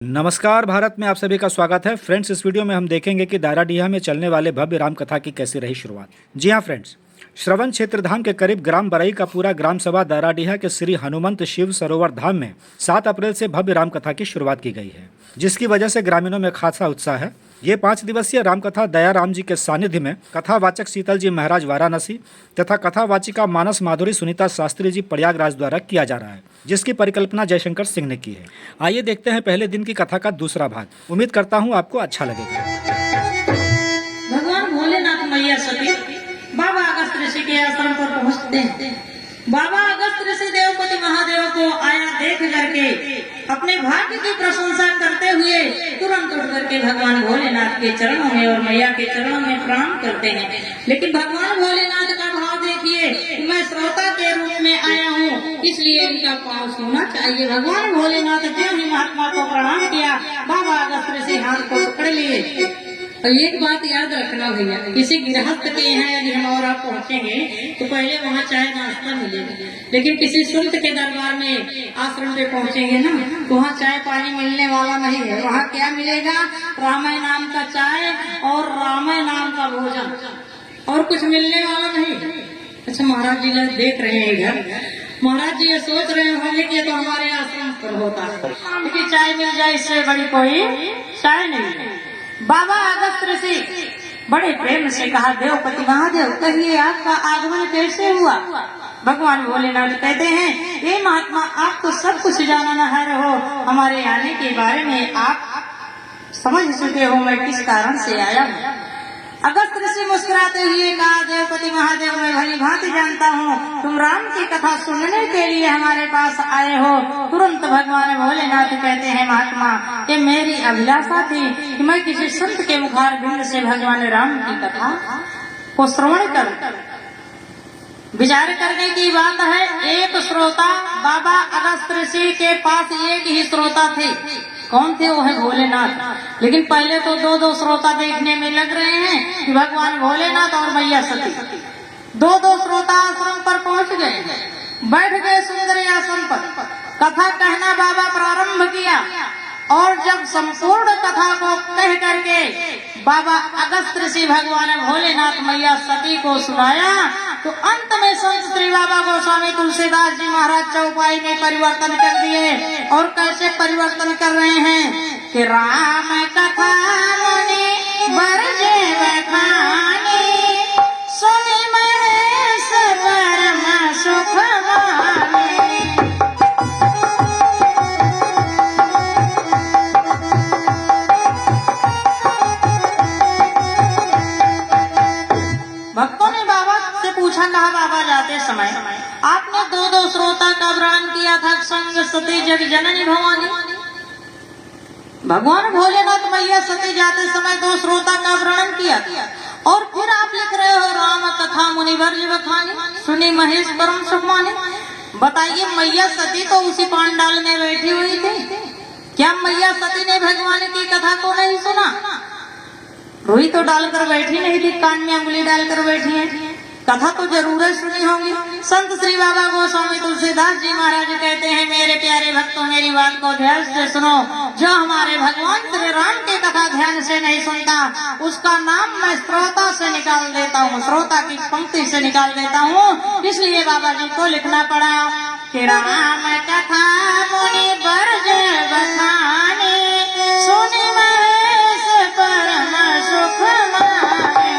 नमस्कार भारत में आप सभी का स्वागत है फ्रेंड्स। इस वीडियो में हम देखेंगे कि दाराडीहा में चलने वाले भव्य राम कथा की कैसी रही शुरुआत। जी हां फ्रेंड्स, श्रवण क्षेत्र धाम के करीब ग्राम बरई का पूरा ग्राम सभा दाराडीहा के श्री हनुमंत शिव सरोवर धाम में 7 अप्रैल से भव्य राम कथा की शुरुआत की गई है, जिसकी वजह से ग्रामीणों में खासा उत्साह है। ये 5 दिवसीय रामकथा दयाराम जी के सानिध्य में कथावाचक शीतल जी महाराज वाराणसी तथा कथावाचिका मानस माधुरी सुनीता शास्त्री जी प्रयागराज द्वारा किया जा रहा है, जिसकी परिकल्पना जयशंकर सिंह ने की है। आइए देखते हैं पहले दिन की कथा का दूसरा भाग। उम्मीद करता हूँ आपको अच्छा लगेगा। भगवान भोलेनाथ मैया सती बाबा अगस्त ऋषि के आश्रम पर पहुँचते हैं। बाबा अगस्त ऋषि देवपति महादेव को आया देख करके अपने भाग्य की प्रशंसा करते हुए तुरंत उठ करके भगवान भोलेनाथ के चरणों में और मैया के चरणों में प्रणाम करते हैं। लेकिन भगवान भोलेनाथ का भाव देखिए, मैं श्रोता के रूप में आया हूँ, इसलिए इनका पाँव छूना चाहिए। भगवान भोलेनाथ ने महात्मा को प्रणाम किया। बाबा अगस्त ऋषि हाथ को पकड़ लिए। और एक बात याद रखना भैया, किसी गृहस्थ के यहाँ यदि हम और आप पहुँचेंगे तो पहले वहाँ चाय नाश्ता मिलेगा, लेकिन किसी संत के दरबार में आश्रम पे पहुँचेंगे ना तो वहाँ चाय पानी मिलने वाला नहीं है। वहाँ क्या मिलेगा? रामाय नाम का चाय और रामाय नाम का भोजन, और कुछ मिलने वाला नहीं। अच्छा, महाराज जी लोग देख रहे हैं इधर, महाराज जी ये सोच रहे होंगे कि तो हमारे आश्रम पर होता है, क्योंकि चाय मिल जाए इससे बड़ी कोई चाय नहीं है। बाबा अगस्त ऋषि बड़े प्रेम से कहा, देवपति महादेव कहिए आपका आगमन कैसे हुआ? भगवान भोलेनाथ कहते हैं, ये महात्मा आप तो सब कुछ जानना है रहो, हमारे आने के बारे में आप समझ चुके हो मैं किस कारण से आया हूँ। अगस्त ऋषि मुस्कुराते हुए कहा, देवपति महादेव मैं भली भांति जानता हूँ तुम राम की कथा सुनने के लिए हमारे पास आए हो। तुरंत भगवान भोलेनाथ कहते हैं, महात्मा ये मेरी अभिलाषा थी कि मैं किसी संत के मुखार बिंद से भगवान राम की कथा को श्रवण करूं। विचार करने की बात है, एक श्रोता बाबा अगस्त ऋषि के पास एक ही श्रोता थे। कौन थे? वो है भोलेनाथ। लेकिन पहले तो दो श्रोता देखने में लग रहे हैं कि भगवान भोलेनाथ और मैया सती दो श्रोता आश्रम पर पहुंच गए, बैठ गए सुंदर आश्रम पर। कथा कहना बाबा प्रारंभ किया, और जब संपूर्ण कथा को कह करके बाबा अगस्त ऋषि भगवान भोलेनाथ मैया सती को सुनाया तो अंत में संत श्री बाबा गोस्वामी तुलसीदास जी महाराज चौपाई में परिवर्तन कर दिए। और कैसे परिवर्तन कर रहे हैं कि राम कथा मुनि बरजे बखानी सुनि महेश परम सुख मानी। भक्तों ने बाबा से पूछा, कहा बाबा जाते समय आपने दो श्रोता का वर्णन किया था, संग सती जग जननी भवानी। भगवान भोलेनाथ मैया सती जाते समय 2 श्रोता का वर्णन किया था, और फिर आप लिख रहे हो राम कथा मुनि वर्ज बखानी सुनी महेश परम सुख मानी। बताइए, मैया सती तो उसी पांडाल में बैठी हुई थी, क्या मैया सती ने भगवान की कथा को नहीं सुना? रुई तो डालकर बैठी नहीं थी, कान में अंगुली डालकर बैठी है, कथा तो जरूर सुनी होंगी। संत श्री बाबा गोस्वामी तुलसीदास जी महाराज कहते हैं, मेरे प्यारे भक्तों मेरी बात को ध्यान से सुनो। जो हमारे भगवान श्री राम की कथा ध्यान से नहीं सुनता उसका नाम मैं श्रोता से निकाल देता हूँ, श्रोता की पंक्ति से निकाल देता हूँ। इसलिए बाबा जी को लिखना पड़ा कि राम कथा मुनि बरज बखानी सुनि महेश परम सुख मानी।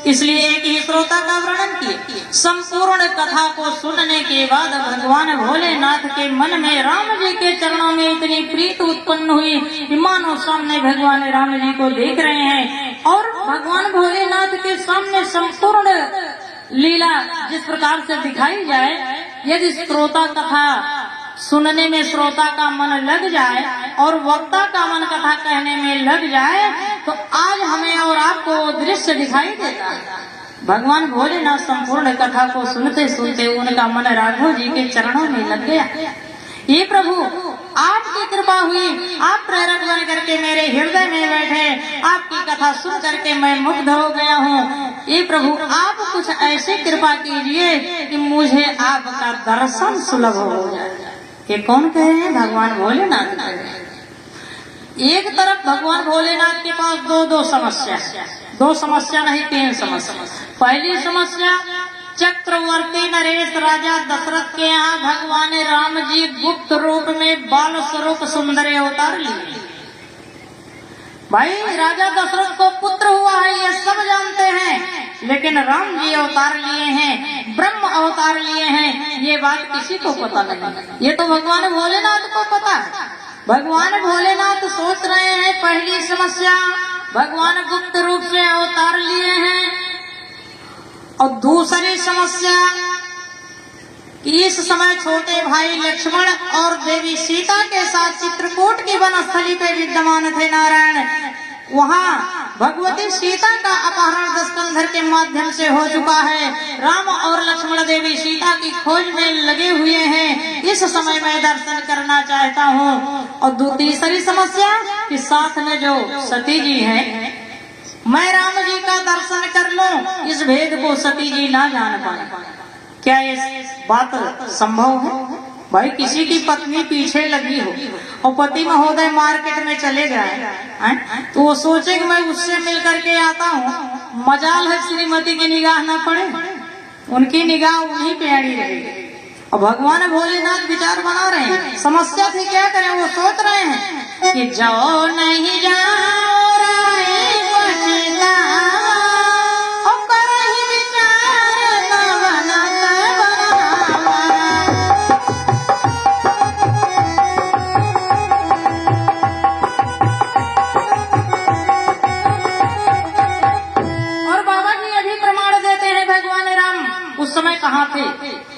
इसलिए एक ही श्रोता का वर्णन किए। संपूर्ण कथा को सुनने के बाद भगवान भोलेनाथ के मन में राम जी के चरणों में इतनी प्रीति उत्पन्न हुई कि मानो सामने भगवान राम जी को देख रहे हैं। और भगवान भोलेनाथ के सामने संपूर्ण लीला जिस प्रकार से दिखाई जाए, यदि श्रोता कथा सुनने में श्रोता का मन लग जाए और वक्ता का मन कथा कहने में लग जाए तो आज हमें और आपको दृश्य दिखाई देता है। भगवान भोलेनाथ संपूर्ण कथा को सुनते सुनते उनका मन राघव जी के चरणों में लग गया। ये प्रभु आपकी कृपा हुई, आप प्रेरक बन करके मेरे हृदय में बैठे, आपकी कथा सुन करके मैं मुग्ध हो गया हूँ। ये प्रभु आप कुछ ऐसी कृपा कीजिए कि मुझे आपका दर्शन सुलभ हो जाए। ये कौन कहे हैं? भगवान भोलेनाथ कहे हैं। एक तरफ भगवान भोलेनाथ के पास दो समस्या नहीं, 3 समस्या। पहली समस्या, चक्रवर्ती नरेश राजा दशरथ के यहाँ भगवान राम जी गुप्त रूप में बाल स्वरूप सुंदर अवतार लिए। भाई राजा दशरथ को पुत्र हुआ है ये सब जानते हैं, लेकिन राम जी अवतार लिए हैं, ब्रह्म अवतार लिए हैं, ये बात किसी को पता नहीं। ये तो भगवान भोलेनाथ को पता है। भगवान भोलेनाथ सोच रहे हैं, पहली समस्या भगवान गुप्त रूप से अवतार लिए हैं, और दूसरी समस्या कि इस समय छोटे भाई लक्ष्मण और देवी सीता के साथ चित्रकूट की वनस्थली पे विद्यमान थे नारायण। वहाँ भगवती सीता का अपहरण दशकंधर के माध्यम से हो चुका है। राम और लक्ष्मण देवी सीता की खोज में लगे हुए हैं। इस समय मैं दर्शन करना चाहता हूँ। और तीसरी समस्या कि साथ में जो सती जी हैं, मैं राम जी का दर्शन कर लूं, इस भेद को सती जी ना जान पाए। क्या ये बात संभव है? भाई किसी की पत्नी पीछे लगी हो और पति महोदय मार्केट में चले जाए, तो वो सोचे कि मैं उससे मिल करके आता हूँ, मजाल है श्रीमती की निगाह न पड़े, उनकी निगाह उन्हीं पे अड़ी रहेगी। और भगवान भोलेनाथ विचार बना रहे हैं, समस्या थी क्या करें। वो सोच रहे हैं कि जाओ नहीं जाओ कहाँ थे।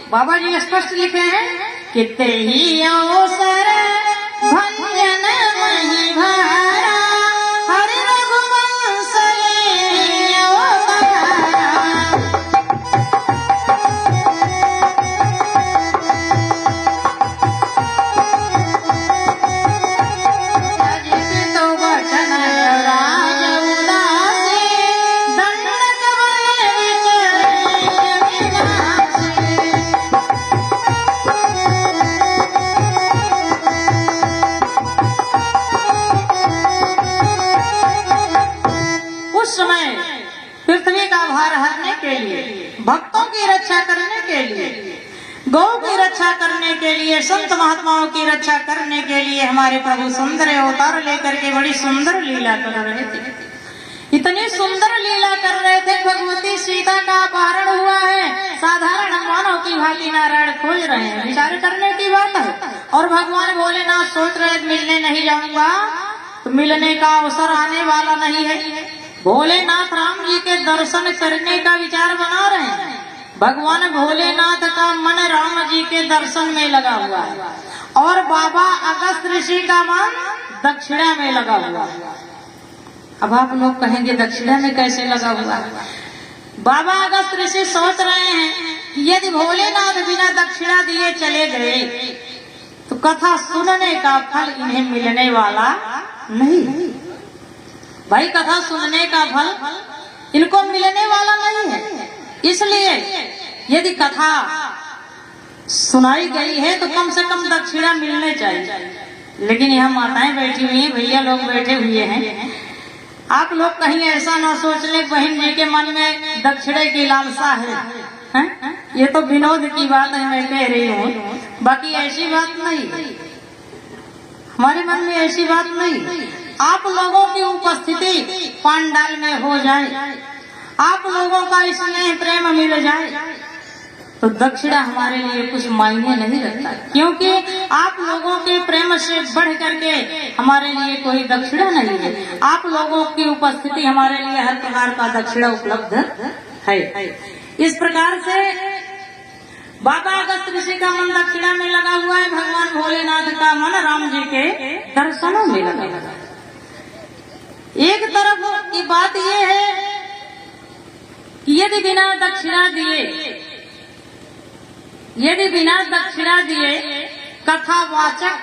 बाबा जी स्पष्ट लिखे हैं कि तेहि अवसर भंजन मही भारा, हरि रघुवंश ले अवतारा। तो वचन राज उदासी, दंडक बने पृथ्वी का भार हरने के लिए, भक्तों की रक्षा करने के लिए, गौ की रक्षा करने के लिए, संत महात्माओं की रक्षा करने के लिए हमारे प्रभु सुंदर अवतार लेकर के बड़ी सुंदर लीला कर रहे थे। इतनी सुंदर लीला कर रहे थे, भगवती सीता का अपहरण हुआ है। साधारण मानव की भांति नारायण खोज रहे हैं, विचार करने की बात है। और भगवान भोलेनाथ सोच रहे मिलने नहीं जाऊंगा तो मिलने का अवसर आने वाला नहीं है। भोलेनाथ राम जी के दर्शन करने का विचार बना रहे हैं। भगवान भोलेनाथ का मन राम जी के दर्शन में लगा हुआ है और बाबा अगस्त ऋषि का मन दक्षिणा में लगा हुआ है। अब आप लोग कहेंगे दक्षिणा में कैसे लगा हुआ है? बाबा अगस्त ऋषि सोच रहे हैं यदि भोलेनाथ बिना दक्षिणा दिए चले गए तो कथा सुनने का फल इन्हें मिलने वाला नहीं। भाई कथा सुनने का फल इनको मिलने वाला नहीं है। इसलिए यदि कथा सुनाई गई है तो कम से कम दक्षिणा मिलने चाहिए। लेकिन यहाँ माताएं बैठी हुई हैं, भैया लोग बैठे हुए हैं। आप लोग कहीं ऐसा ना सोच ले बहन जी के मन में दक्षिणे की लालसा है? ये तो विनोद की बात है, मैं कह रही हूँ, बाकी ऐसी बात नहीं, हमारे मन में ऐसी बात नहीं। आप लोगों की उपस्थिति पंडाल में हो जाए, आप लोगों का स्नेह प्रेम मिल जाए तो दक्षिणा हमारे लिए कुछ मायने नहीं रखता, क्योंकि आप लोगों के प्रेम से बढ़ करके हमारे लिए कोई दक्षिणा नहीं है। आप लोगों की उपस्थिति हमारे लिए हर प्रकार का दक्षिणा उपलब्ध है। इस प्रकार से बाबा अगस्त ऋषि का मन दक्षिणा में लगा हुआ है, भगवान भोलेनाथ का मन राम जी के दर्शनों में लगा हुआ है। एक तरफ की बात यह है कि यदि बिना दक्षिणा दिए कथावाचक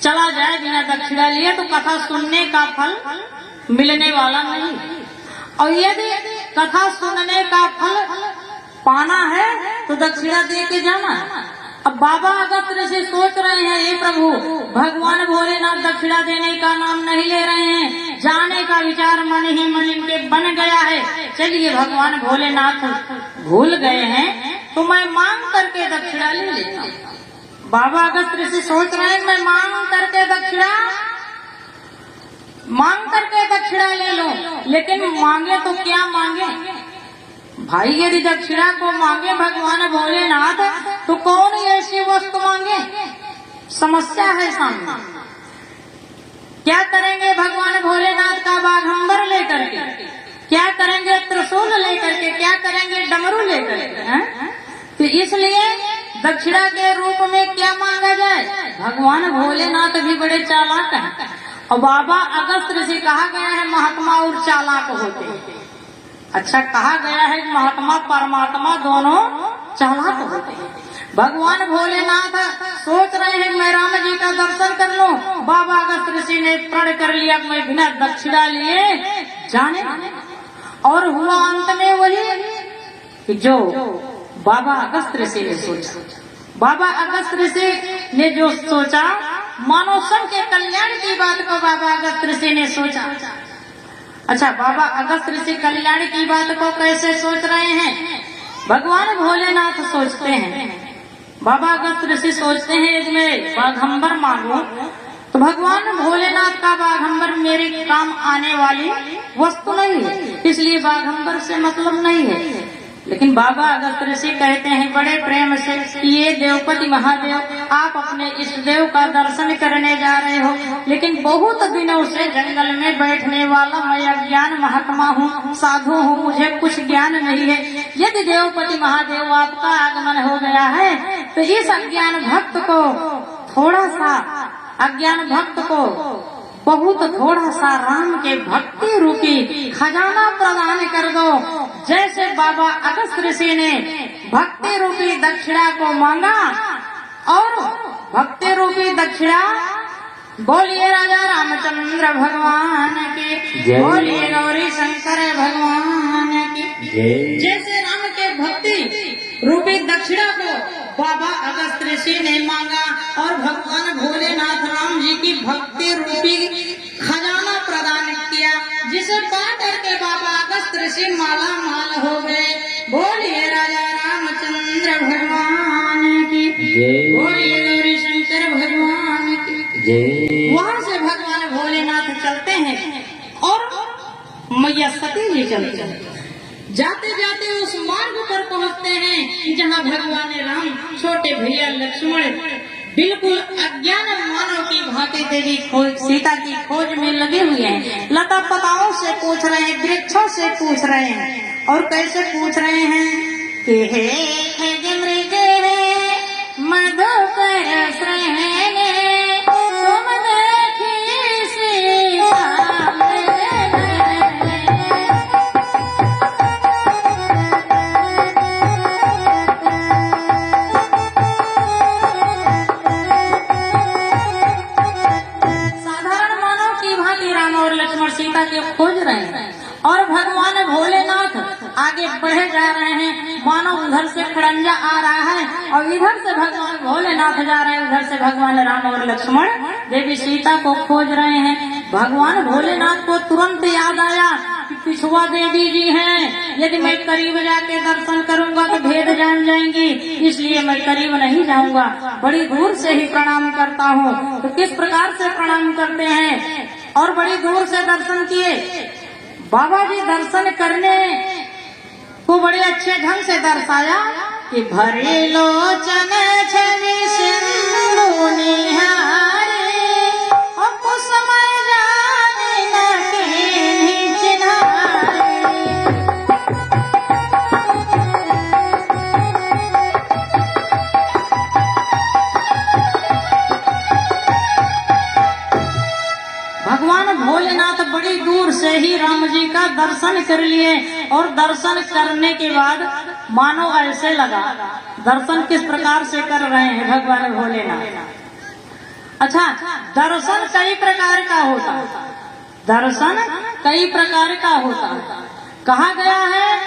चला जाए बिना दक्षिणा लिए तो कथा सुनने का फल मिलने वाला नहीं। और यदि कथा सुनने का फल पाना है तो दक्षिणा दे के जाना है। अब बाबा अगस्त ऋषि सोच रहे हैं, ये प्रभु भगवान भोलेनाथ दक्षिणा देने का नाम नहीं ले रहे हैं, जाने का विचार मन ही मन इनके बन गया है। चलिए भगवान भोलेनाथ भूल गए हैं तो मैं मांग करके दक्षिणा ले लेता हूँ। बाबा अगस्त ऋषि सोच रहे हैं मैं मांग करके दक्षिणा ले लूं, लेकिन मांगे तो क्या मांगे भाई? यदि दक्षिणा को मांगे भगवान भोलेनाथ तो कौन ऐसी वस्तु मांगे? समस्या है सामने। क्या करेंगे भगवान भोलेनाथ का बाघंबर लेकर के? क्या करेंगे त्रिशूल लेकर के? क्या करेंगे डमरू लेकर के? तो इसलिए दक्षिणा के रूप में क्या मांगा जाए? भगवान भोलेनाथ भी बड़े चालाक हैं और बाबा अगस्त ऋषि कहा गया है महात्मा और चालाक होते हैं। अच्छा, कहा गया है महात्मा परमात्मा दोनों चालाक होते हैं। भगवान भोलेनाथ सोच रहे हैं मैं राम जी का दर्शन कर लूं। बाबा अगस्त ऋषि ने प्रण कर लिया मैं बिना दक्षिणा लिए जाने। और हुआ अंत में वही जो बाबा अगस्त ऋषि ने सोचा। बाबा अगस्त ऋषि ने जो सोचा, मानव सब के कल्याण की बात को बाबा अगस्त ऋषि ने सोचा। अच्छा, बाबा अगस्त ऋषि कल्याण की बात को कैसे सोच रहे हैं? भगवान भोलेनाथ सोचते हैं, बाबा अगस्त ऋषि सोचते हैं यदि मैं बाघंबर मांगू तो भगवान भोलेनाथ का बाघंबर मेरे काम आने वाली वस्तु नहीं है, इसलिए बाघंबर से मतलब नहीं है। लेकिन बाबा अगस्त ऋषि कहते हैं बड़े प्रेम से कि ये देवपति महादेव आप अपने इष्ट देव का दर्शन करने जा रहे हो, लेकिन बहुत दिनों से जंगल में बैठने वाला मैं अज्ञान महात्मा हूँ, साधु हूँ, मुझे कुछ ज्ञान नहीं है। यदि देवपति महादेव आपका आगमन हो गया है तो इस अज्ञान भक्त को बहुत थोड़ा सा राम के भक्ति रूपी खजाना प्रदान कर दो। जैसे बाबा अगस्त ऋषि ने भक्ति रूपी दक्षिणा को मांगा और भक्ति रूपी दक्षिणा, बोलिए राजा रामचंद्र भगवान की, बोलिए गौरी शंकर भगवान की। जैसे राम के भक्ति रूपी दक्षिणा को बाबा अगस्त ऋषि ने मांगा और भगवान भोलेनाथ राम जी की भक्ति रूपी खजाना प्रदान किया, जिसे पा करके बाबा अगस्त ऋषि माला माल हो गए। बोलिए राजा रामचंद्र भगवान की, बोलिए गौरी शंकर भगवान की। वहाँ से भगवान भोलेनाथ चलते हैं और मैया सती जी चलते हैं। जाते जाते उस मार्ग पर पहुँचते हैं जहाँ भगवान राम छोटे भैया लक्ष्मण बिल्कुल अज्ञान मानव की भांति देवी सीता की खोज में लगे हुए हैं। लता पताओं से पूछ रहे हैं, वृक्षों से पूछ रहे हैं। और कैसे पूछ रहे हैं कि हे मृगे मधुकर श्रेणे तुम देखी सीता। सीता के खोज रहे हैं और भगवान भोलेनाथ आगे बढ़े जा रहे हैं। मानो उधर से खड़ंजा आ रहा है और इधर से भगवान भोलेनाथ जा रहे हैं, उधर से भगवान राम और लक्ष्मण देवी सीता को खोज रहे हैं। भगवान भोलेनाथ को तुरंत याद आया कि पिछुआ देवी जी हैं, यदि मैं करीब जाके दर्शन करूंगा तो भेद जान जाएंगी, इसलिए मैं करीब नहीं जाऊंगा, बड़ी दूर से ही प्रणाम करता हूँ। तो किस प्रकार से प्रणाम करते हैं और बड़ी दूर से दर्शन किए। बाबा जी दर्शन करने को बड़े अच्छे ढंग से दर्शाया कि भरे लोचन छवि सिंधु निहारे और कुसुमय जाने न केहि चिन्हारे। भगवान भोलेनाथ बड़ी दूर से ही राम जी का दर्शन कर लिए और दर्शन करने के बाद मानो ऐसे लगा, दर्शन किस प्रकार से कर रहे हैं भगवान भोलेनाथ। अच्छा, दर्शन कई प्रकार का होता है, दर्शन कई प्रकार का होता है। कहा गया है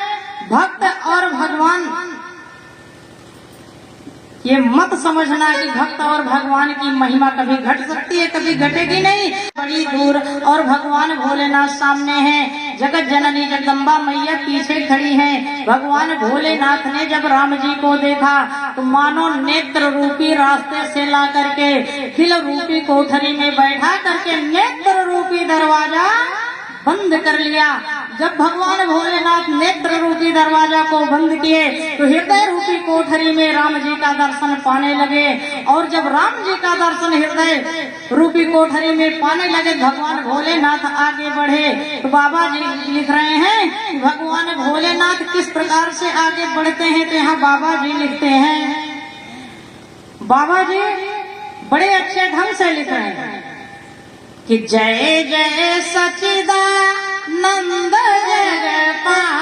भक्त और भगवान, ये मत समझना कि भक्त और भगवान की महिमा कभी घट सकती है, कभी घटेगी नहीं। बड़ी दूर और भगवान भोलेनाथ सामने हैं, जगत जननी जगदम्बा मैया पीछे खड़ी हैं। भगवान भोलेनाथ ने जब राम जी को देखा तो मानो नेत्र रूपी रास्ते से ला करके दिल रूपी कोठरी में बैठा करके नेत्र रूपी दरवाजा बंद कर लिया। जब भगवान भोलेनाथ नेत्र रूपी दरवाजा को बंद किए तो हृदय रूपी कोठरी में राम जी का दर्शन पाने लगे। और जब राम जी का दर्शन हृदय रूपी कोठरी में पाने लगे, भगवान भोलेनाथ आगे बढ़े। तो बाबा जी लिख रहे हैं भगवान भोलेनाथ किस प्रकार से आगे बढ़ते हैं, तो यहाँ बाबा जी लिखते हैं, बाबा जी बड़े अच्छे ढंग से लिख रहे हैं कि जय जय सच्चिदानंद जगपाल